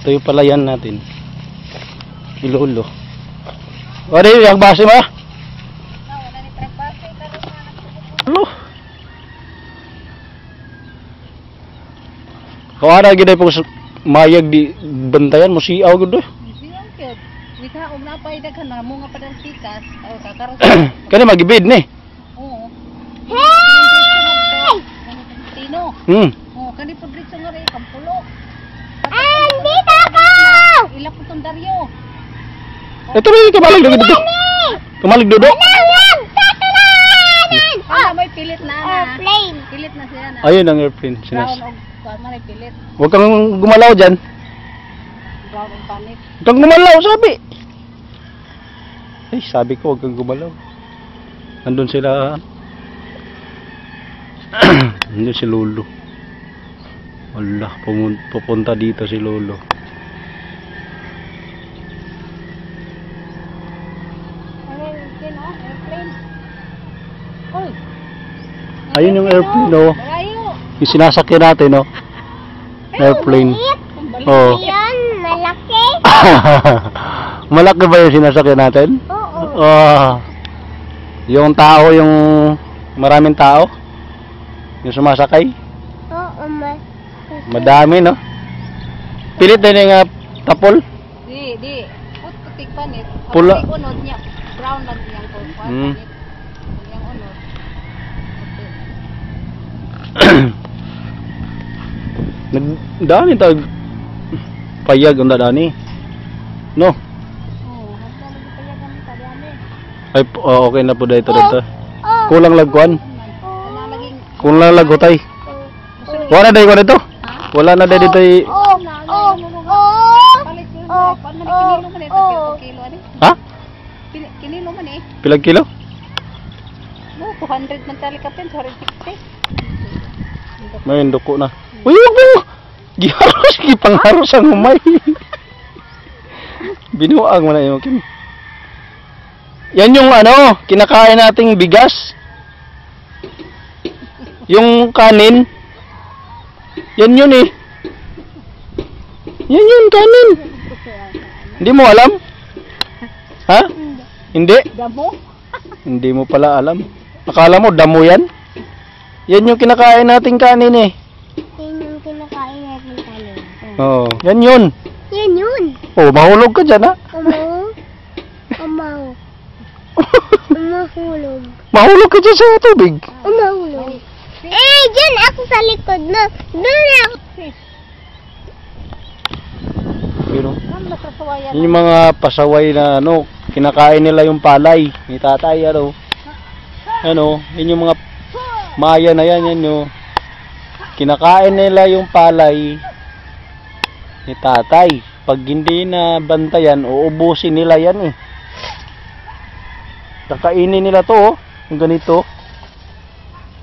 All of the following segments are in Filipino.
Ito yung palayan natin. Ilolo. Wala yung base ba? Wala ni tragbase. Ano? Kawara gid po mayag di bantayan mo siaw gud. Siya gyud. Wika og napay daghan na mo nga padang sikas. O kakaros. Kani magibid ni. Oo. Hey! Tino. Oh, kani pud dito nga ray kampulo. Dito ka! Ila po tong Daryo. Ito ba kamalig dito? Kamalig dodo? May pilit na na. Airplane. Pilit na siya na. Ayun ang airplane. Brown og may pilit. Huwag kang gumalaw dyan. Brown og panik. Huwag kang gumalaw, sabi. Ay, sabi ko, huwag kang gumalaw. Nandun sila. Nandun si Lolo. Wala, pupunta dito si Lolo. Airplane. Oy. Ayun yung airplane, oh. Malayo. Yung sinasakyan natin, oh. Airplane. Oh. Yan, malaki. Malaki ba yung sinasakyan natin? Oo. Yung tao, yung maraming tao? Yung sumasakay? Oo, Madami, no? Pilit na yung tapol? Di. Putik panit. Pula. Ang unod niya. Brown lang yang ko. Panit. Yang unod. Nagdani tag payag ang dadani. No? Oh, handa lagi payagan ta dami. Ay, okay na po dito dito. Kulang lagkuan. Ana laging Kulang lagutay. Wala na dito dito. Wala na dito. palit yun. Paano man kinilo man ito kilo ani? Ha? Kinilo man eh. Pilang kilo? No, 200 man tali kapin, 260. May duko na. Uy, wag mo. Giharos, gipangharos ang humay. Binuang mo na yung kim. Yan yung ano, kinakain nating bigas. Yung kanin. Yan yun eh. Yan yun, kanin. Hindi mo alam? Ha? Hindi? Damo? Hindi mo pala alam. Akala mo damo yan? Yan yung kinakain nating kanin eh. Yan yung kinakain natin kanin. Oo, yan yun. Yan yun. Oh, mahulog ka dyan ha? Umaw. Umahulog. Mahulog ka dyan sa tubig. Umahulog. Dyan ako sa likod na. Doon ako. Pero, Ang nasasawayan. yun yung mga pasaway na ano, kinakain nila yung palay ni tatay ano. Ano, yun yung mga maya na yan yung kinakain nila yung palay ni tatay. Pag hindi na bantayan, uubusin nila yan eh. Kakainin nila to oh, yung ganito.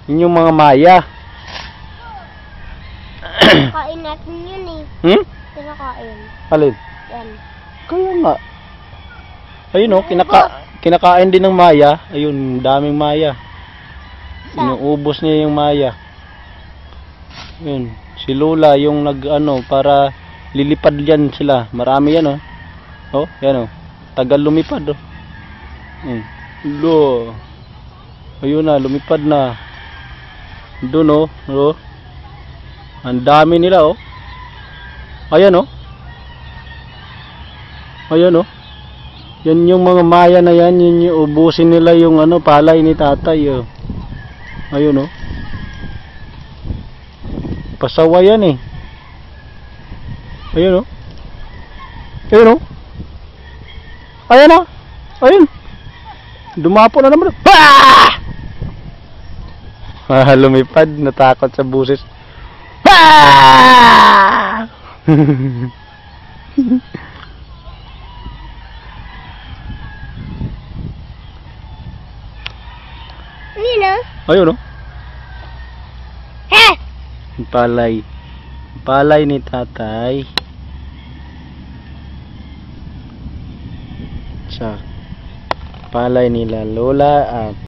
Yun yung mga maya. Kain natin yun eh. Kinakain. Alin? Yan. Kaya nga. Ayun oh, kinakain din ng maya. Ayun, daming maya. Inuubos niya yung maya. Yun, si Lola yung nag-ano para lilipad yan sila. Marami yan oh. Oh, yan oh. Tagal lumipad oh. Lo. Ayun na, lumipad na. Doon oh. Oh. Ang dami nila oh. Ayan oh. Ayan oh. Yan yung mga maya na yan, yun yung ubusin nila yung ano, palay ni tatay oh. Ayun oh. Pasaway yan eh. Ayun oh. Ayun oh. Ayan oh. Ayun. Dumapo na naman. Lumipad, natakot sa busis. Ayun oh. Palay. Palay ni tatay. Sa palay nila Lola at